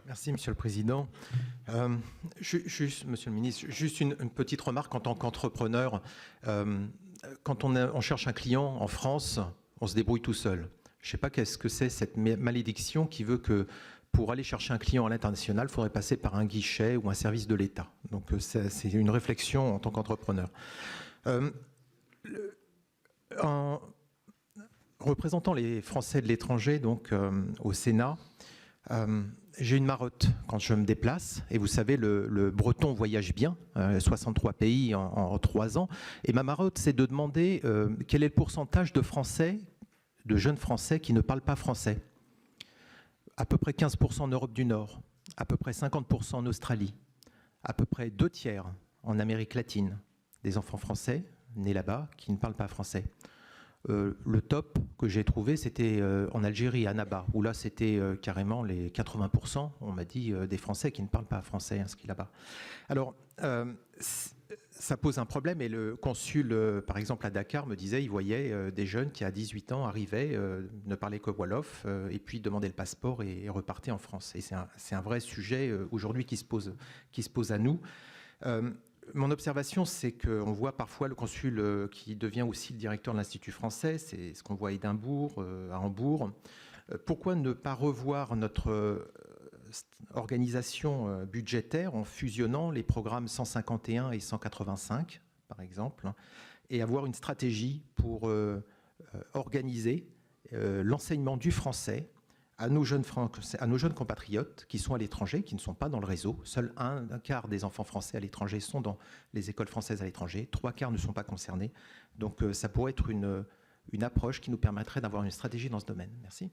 Merci, Monsieur le Président. Juste, Monsieur le Ministre, juste une petite remarque en tant qu'entrepreneur. Quand on cherche un client en France, on se débrouille tout seul. Je ne sais pas qu'est-ce que c'est cette malédiction qui veut que pour aller chercher un client à l'international, il faudrait passer par un guichet ou un service de l'État. Donc c'est une réflexion en tant qu'entrepreneur. En représentant les Français de l'étranger, donc au Sénat, j'ai une marotte quand je me déplace. Et vous savez, le breton voyage bien, 63 pays en 3 ans. Et ma marotte, c'est de demander quel est le pourcentage de Français, de jeunes Français qui ne parlent pas français. À peu près 15% en Europe du Nord, à peu près 50% en Australie, à peu près 2/3 en Amérique latine, des enfants français nés là-bas qui ne parlent pas français. Le top que j'ai trouvé, c'était en Algérie, à Naba, où là, c'était carrément les 80%, on m'a dit, des Français qui ne parlent pas français inscrits là-bas. Alors, ça pose un problème, et le consul, par exemple, à Dakar, me disait, il voyait des jeunes qui, à 18 ans, arrivaient, ne parlaient que Wolof, et puis demandaient le passeport et repartaient en France. Et c'est un vrai sujet aujourd'hui qui se pose à nous. Mon observation, c'est qu'on voit parfois le consul qui devient aussi le directeur de l'Institut français, c'est ce qu'on voit à Édimbourg, à Hambourg. Pourquoi ne pas revoir notre organisation budgétaire en fusionnant les programmes 151 et 185, par exemple, et avoir une stratégie pour organiser l'enseignement du français à nos jeunes compatriotes qui sont à l'étranger, qui ne sont pas dans le réseau. Seul un quart des enfants français à l'étranger sont dans les écoles françaises à l'étranger. 3/4 ne sont pas concernés. Donc ça pourrait être une approche qui nous permettrait d'avoir une stratégie dans ce domaine. Merci.